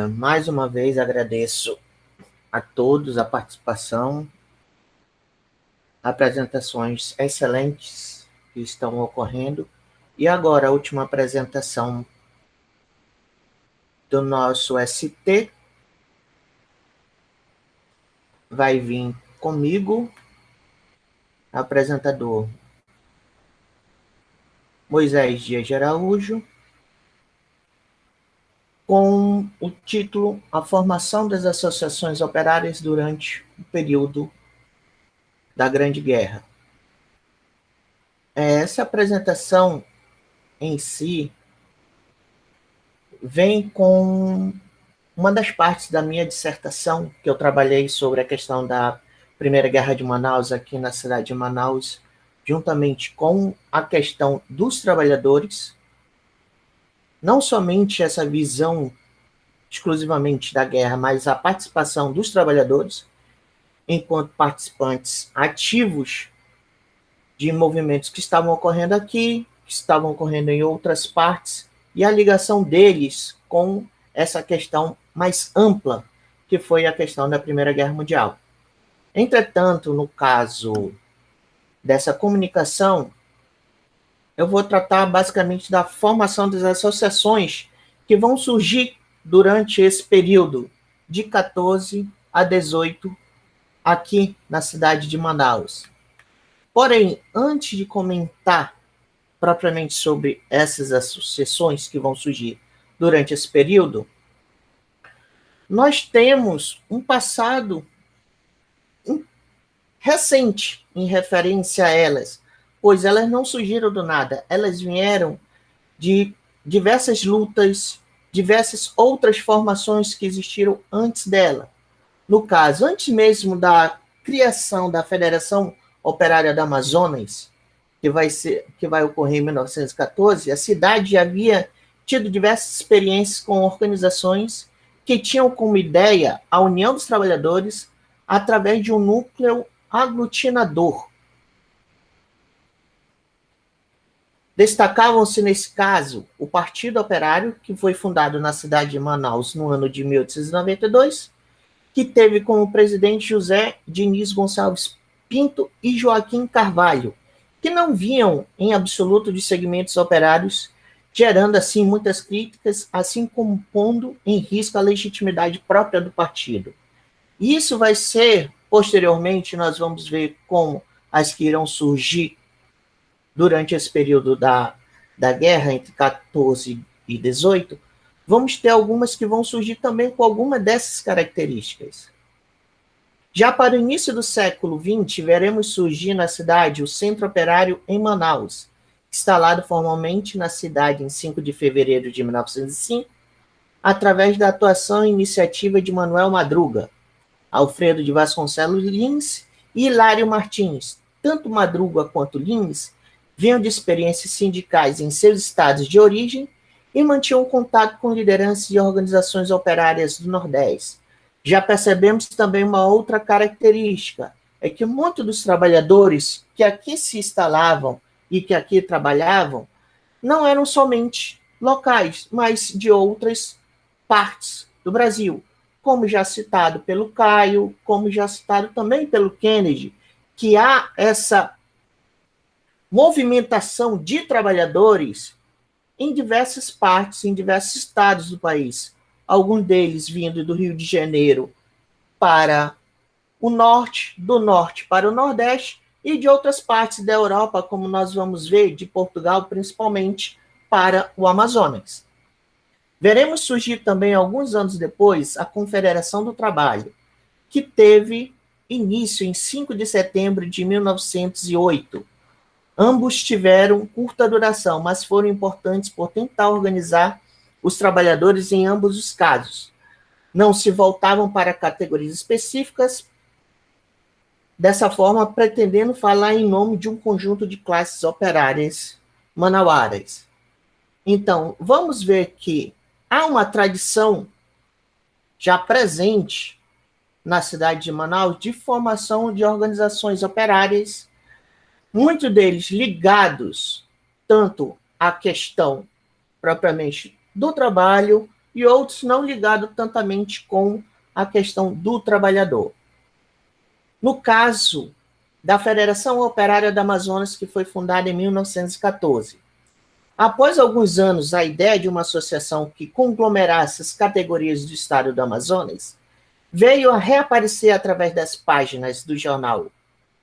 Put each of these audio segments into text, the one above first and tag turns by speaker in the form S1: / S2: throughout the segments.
S1: Mais uma vez agradeço a todos a participação, apresentações excelentes que estão ocorrendo. E agora a última apresentação do nosso ST vai vir comigo, apresentador Moisés Dias de Araújo, com o título A Formação das Associações Operárias durante o período da Grande Guerra. Essa apresentação em si vem com uma das partes da minha dissertação, que eu trabalhei sobre a questão da Primeira Guerra de Manaus, aqui na cidade de Manaus, juntamente com a questão dos trabalhadores, não somente essa visão exclusivamente da guerra, mas a participação dos trabalhadores enquanto participantes ativos de movimentos que estavam ocorrendo aqui, que estavam ocorrendo em outras partes, e a ligação deles com essa questão mais ampla, que foi a questão da Primeira Guerra Mundial. Entretanto, no caso dessa comunicação, eu vou tratar basicamente da formação das associações que vão surgir durante esse período de 14 a 18 aqui na cidade de Manaus. Porém, antes de comentar propriamente sobre essas associações que vão surgir durante esse período, nós temos um passado recente em referência a elas, pois elas não surgiram do nada, elas vieram de diversas lutas, diversas outras formações que existiram antes dela. No caso, antes mesmo da criação da Federação Operária do Amazonas, que vai ocorrer em 1914, a cidade já havia tido diversas experiências com organizações que tinham como ideia a união dos trabalhadores através de um núcleo aglutinador. Destacavam-se, nesse caso, o Partido Operário, que foi fundado na cidade de Manaus no ano de 1892, que teve como presidente José Diniz Gonçalves Pinto e Joaquim Carvalho, que não vinham em absoluto de segmentos operários, gerando assim muitas críticas, assim como pondo em risco a legitimidade própria do partido. E isso vai ser, posteriormente, nós vamos ver como as que irão surgir durante esse período da guerra, entre 14 e 18, vamos ter algumas que vão surgir também com alguma dessas características. Já para o início do século XX, veremos surgir na cidade o Centro Operário em Manaus, instalado formalmente na cidade em 5 de fevereiro de 1905, através da atuação e iniciativa de Manuel Madruga, Alfredo de Vasconcelos Lins e Hilário Martins. Tanto Madruga quanto Lins vinham de experiências sindicais em seus estados de origem e mantinham contato com lideranças e organizações operárias do Nordeste. Já percebemos também uma outra característica, é que muitos dos trabalhadores que aqui se instalavam e que aqui trabalhavam não eram somente locais, mas de outras partes do Brasil, como já citado pelo Caio, como já citado também pelo Kennedy, que há essa movimentação de trabalhadores em diversas partes, em diversos estados do país. Alguns deles vindo do Rio de Janeiro para o norte, do norte para o nordeste, e de outras partes da Europa, como nós vamos ver, de Portugal principalmente, para o Amazonas. Veremos surgir também, alguns anos depois, a Confederação do Trabalho, que teve início em 5 de setembro de 1908. Ambos tiveram curta duração, mas foram importantes por tentar organizar os trabalhadores em ambos os casos. Não se voltavam para categorias específicas, dessa forma pretendendo falar em nome de um conjunto de classes operárias manauaras. Então, vamos ver que há uma tradição já presente na cidade de Manaus de formação de organizações operárias, muitos deles ligados tanto à questão propriamente do trabalho, e outros não ligados tantamente com a questão do trabalhador. No caso da Federação Operária do Amazonas, que foi fundada em 1914, após alguns anos, a ideia de uma associação que conglomerasse as categorias do estado do Amazonas veio a reaparecer através das páginas do jornal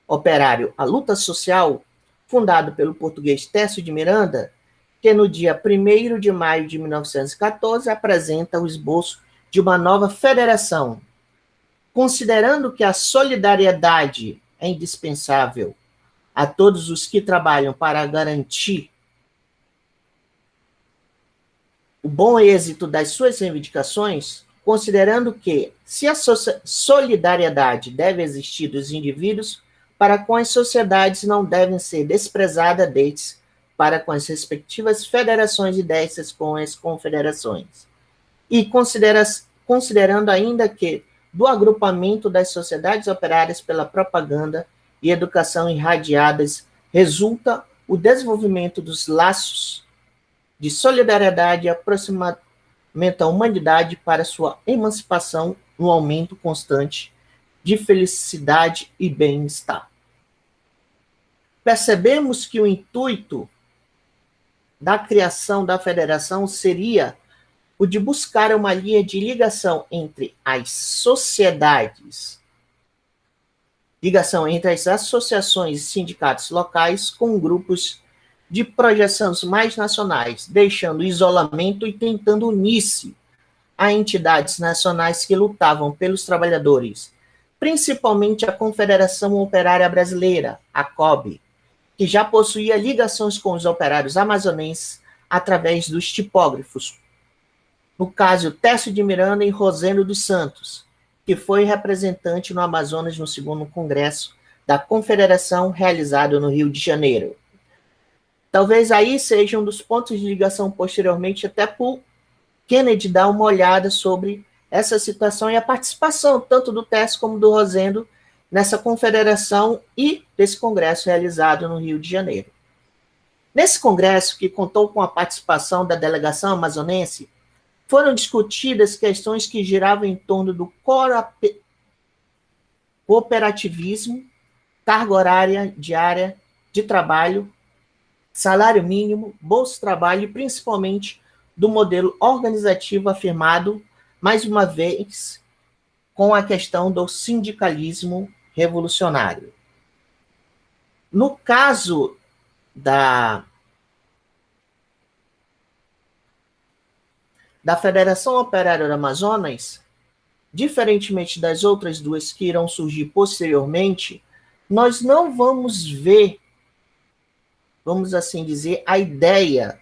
S1: operário A Luta Social, fundado pelo português Tércio de Miranda, que no dia 1º de maio de 1914 apresenta o esboço de uma nova federação. Considerando que a solidariedade é indispensável a todos os que trabalham para garantir o bom êxito das suas reivindicações, considerando que, se a solidariedade deve existir dos indivíduos para com as sociedades, não devem ser desprezada deles para com as respectivas federações e dessas com as confederações. E considerando ainda que, do agrupamento das sociedades operárias pela propaganda e educação irradiadas, resulta o desenvolvimento dos laços de solidariedade e aproximamento à humanidade para sua emancipação no aumento constante de felicidade e bem-estar. Percebemos que o intuito da criação da federação seria o de buscar uma linha de ligação entre as sociedades, ligação entre as associações e sindicatos locais com grupos de projeções mais nacionais, deixando o isolamento e tentando unir-se a entidades nacionais que lutavam pelos trabalhadores, principalmente a Confederação Operária Brasileira, a COB, que já possuía ligações com os operários amazonenses através dos tipógrafos. No caso, Tércio de Miranda e Rosendo dos Santos, que foi representante no Amazonas no 2º Congresso da Confederação, realizado no Rio de Janeiro. Talvez aí seja um dos pontos de ligação posteriormente, até por Kennedy dar uma olhada sobre essa situação e a participação tanto do Tércio como do Rosendo nessa confederação e desse congresso realizado no Rio de Janeiro. Nesse congresso, que contou com a participação da delegação amazonense, foram discutidas questões que giravam em torno do cooperativismo, carga horária diária de trabalho, salário mínimo, bolsa de trabalho e principalmente do modelo organizativo afirmado, mais uma vez, com a questão do sindicalismo revolucionário. No caso da Federação Operária do Amazonas, diferentemente das outras duas que irão surgir posteriormente, nós não vamos ver, vamos assim dizer, a ideia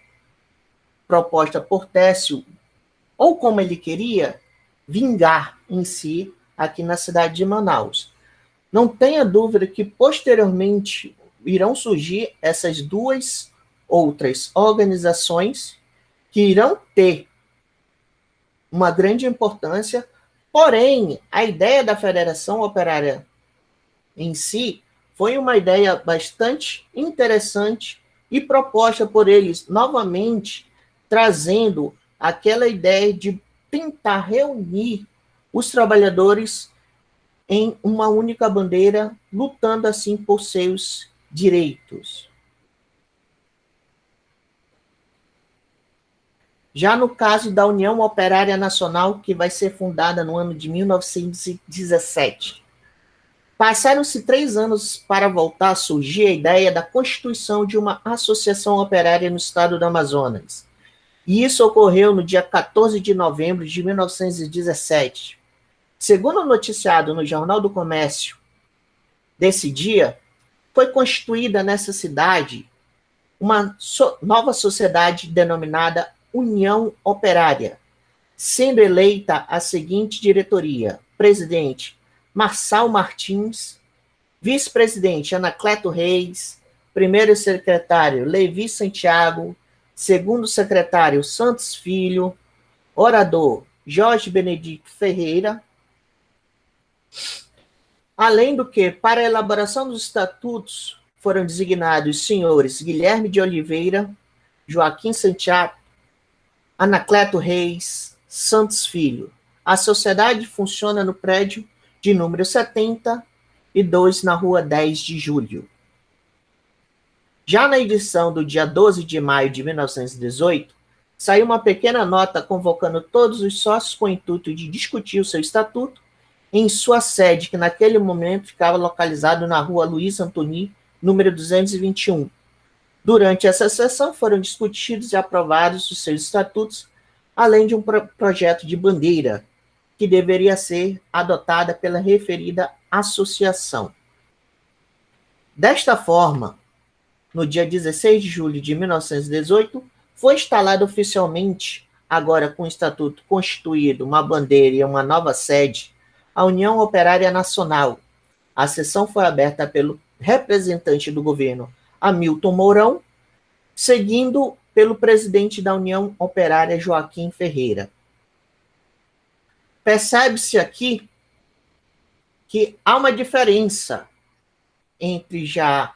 S1: proposta por Tércio, ou como ele queria, vingar em si aqui na cidade de Manaus. Não tenha dúvida que posteriormente irão surgir essas duas outras organizações que irão ter uma grande importância, porém, a ideia da Federação Operária em si foi uma ideia bastante interessante e proposta por eles novamente, trazendo aquela ideia de tentar reunir os trabalhadores em uma única bandeira, lutando assim por seus direitos. Já no caso da União Operária Nacional, que vai ser fundada no ano de 1917, passaram-se 3 anos para voltar a surgir a ideia da constituição de uma associação operária no estado do Amazonas. E isso ocorreu no dia 14 de novembro de 1917. Segundo noticiado no Jornal do Comércio desse dia, foi constituída nessa cidade uma nova sociedade denominada União Operária, sendo eleita a seguinte diretoria: presidente Marçal Martins, vice-presidente Anacleto Reis, primeiro secretário Levi Santiago, segundo secretário Santos Filho, orador Jorge Benedito Ferreira. Além do que, para a elaboração dos estatutos, foram designados os senhores Guilherme de Oliveira, Joaquim Santiago, Anacleto Reis, Santos Filho. A sociedade funciona no prédio de número 72, na rua 10 de julho. Já na edição do dia 12 de maio de 1918, saiu uma pequena nota convocando todos os sócios com o intuito de discutir o seu estatuto em sua sede, que naquele momento ficava localizado na rua Luiz Antoni, número 221. Durante essa sessão foram discutidos e aprovados os seus estatutos, além de um projeto de bandeira, que deveria ser adotada pela referida associação. Desta forma, no dia 16 de julho de 1918, foi instalado oficialmente, agora com o estatuto constituído, uma bandeira e uma nova sede, a União Operária Nacional. A sessão foi aberta pelo representante do governo, Hamilton Mourão, seguindo pelo presidente da União Operária, Joaquim Ferreira. Percebe-se aqui que há uma diferença entre já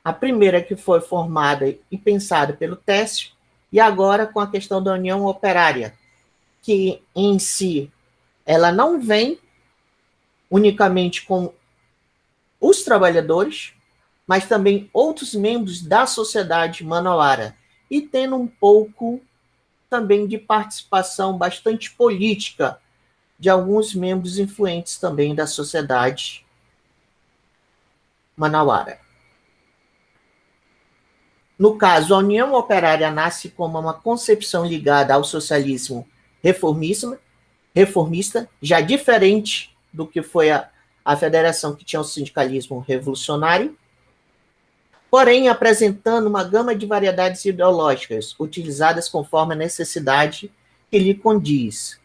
S1: a primeira, que foi formada e pensada pelo Técio, e agora com a questão da União Operária, que em si ela não vem unicamente com os trabalhadores, mas também outros membros da sociedade manauara, e tendo um pouco também de participação bastante política de alguns membros influentes também da sociedade manauara. No caso, a União Operária nasce como uma concepção ligada ao socialismo reformista, já diferente do que foi a federação, que tinha o sindicalismo revolucionário, porém apresentando uma gama de variedades ideológicas, utilizadas conforme a necessidade que lhe condiz.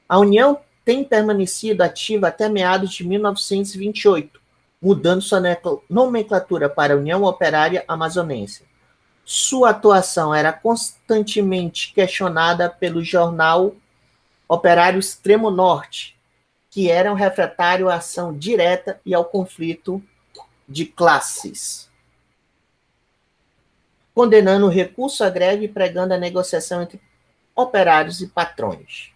S1: A União tem permanecido ativa até meados de 1928, mudando sua nomenclatura para União Operária Amazonense. Sua atuação era constantemente questionada pelo jornal Operário Extremo Norte, que era um refratário à ação direta e ao conflito de classes, condenando o recurso à greve e pregando a negociação entre operários e patrões.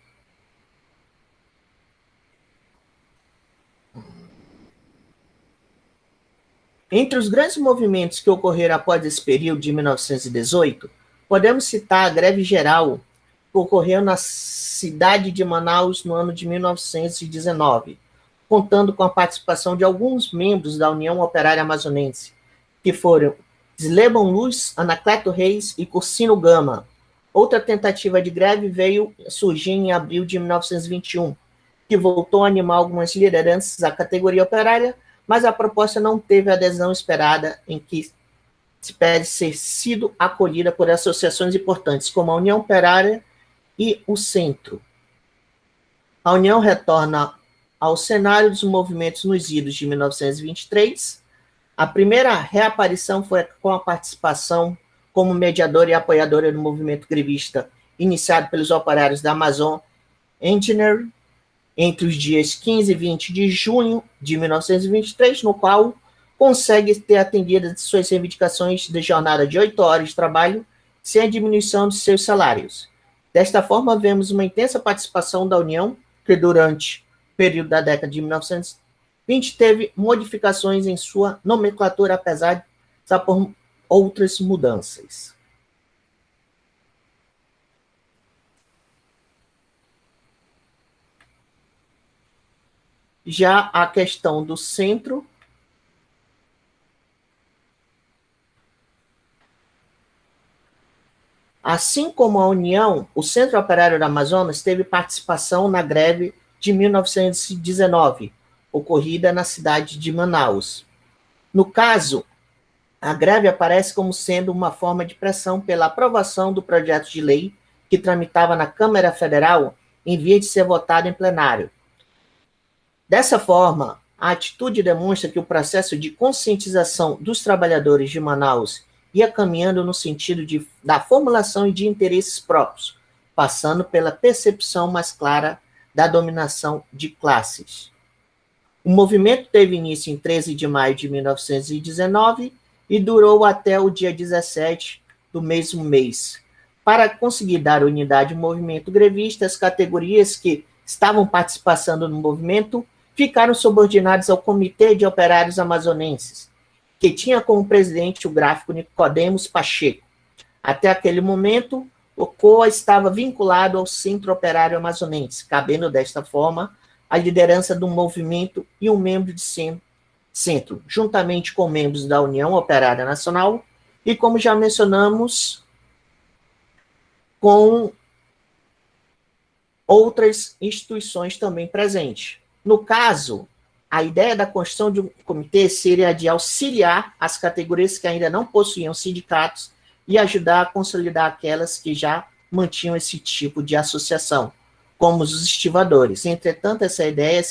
S1: Entre os grandes movimentos que ocorreram após esse período de 1918, podemos citar a greve geral que ocorreu na cidade de Manaus no ano de 1919, contando com a participação de alguns membros da União Operária Amazonense, que foram Sleban Luz, Anacleto Reis e Cursino Gama. Outra tentativa de greve veio surgir em abril de 1921, que voltou a animar algumas lideranças da categoria operária, mas a proposta não teve a adesão esperada, em que espera ser sido acolhida por associações importantes, como a União Operária e o Centro. A União retorna ao cenário dos movimentos nos idos de 1923. A primeira reaparição foi com a participação como mediadora e apoiadora do movimento grevista iniciado pelos operários da Amazon Engineering, entre os dias 15 e 20 de junho de 1923, no qual consegue ter atendido suas reivindicações de jornada de 8 horas de trabalho, sem a diminuição de seus salários. Desta forma, vemos uma intensa participação da União, que durante o período da década de 1920 teve modificações em sua nomenclatura, apesar de passar por outras mudanças. Já a questão do centro, assim como a União, o Centro Operário do Amazonas teve participação na greve de 1919, ocorrida na cidade de Manaus. No caso, a greve aparece como sendo uma forma de pressão pela aprovação do projeto de lei que tramitava na Câmara Federal em vez de ser votado em plenário. Dessa forma, a atitude demonstra que o processo de conscientização dos trabalhadores de Manaus ia caminhando no sentido da formulação de interesses próprios, passando pela percepção mais clara da dominação de classes. O movimento teve início em 13 de maio de 1919 e durou até o dia 17 do mesmo mês, Para conseguir dar unidade ao movimento grevista, as categorias que estavam participando no movimento ficaram subordinadas ao Comitê de Operários Amazonenses, que tinha como presidente o gráfico Nicodemos Pacheco. Até aquele momento, o COA estava vinculado ao Centro Operário Amazonense, cabendo desta forma a liderança do movimento e um membro de centro, juntamente com membros da União Operária Nacional e, como já mencionamos, com outras instituições também presentes. No caso, a ideia da construção de um comitê seria a de auxiliar as categorias que ainda não possuíam sindicatos e ajudar a consolidar aquelas que já mantinham esse tipo de associação, como os estivadores. Entretanto, essa ideia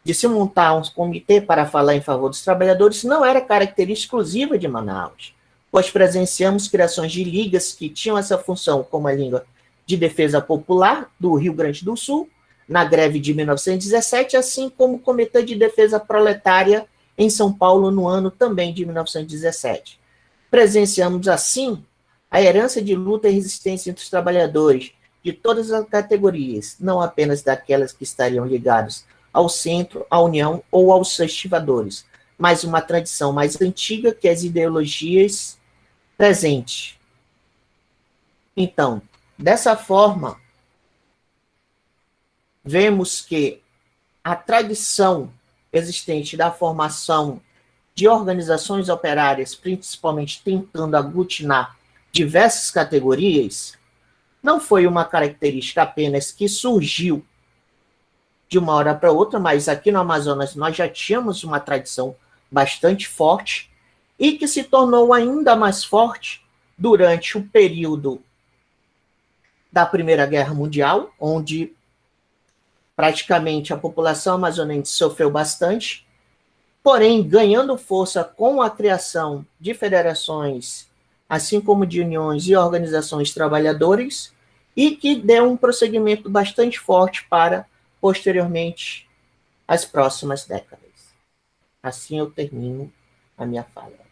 S1: de se montar um comitê para falar em favor dos trabalhadores não era característica exclusiva de Manaus, pois presenciamos criações de ligas que tinham essa função, como a Liga de Defesa Popular do Rio Grande do Sul, na greve de 1917, assim como o Comitê de Defesa Proletária em São Paulo no ano também de 1917. Presenciamos, assim, a herança de luta e resistência entre os trabalhadores de todas as categorias, não apenas daquelas que estariam ligadas ao centro, à União ou aos estivadores, mas uma tradição mais antiga que as ideologias presentes. Então, dessa forma, vemos que a tradição existente da formação de organizações operárias, principalmente tentando aglutinar diversas categorias, não foi uma característica apenas que surgiu de uma hora para outra, mas aqui no Amazonas nós já tínhamos uma tradição bastante forte e que se tornou ainda mais forte durante o período da Primeira Guerra Mundial, onde praticamente a população amazonense sofreu bastante, porém ganhando força com a criação de federações, assim como de uniões e organizações trabalhadoras, e que deu um prosseguimento bastante forte para, posteriormente, as próximas décadas. Assim eu termino a minha fala.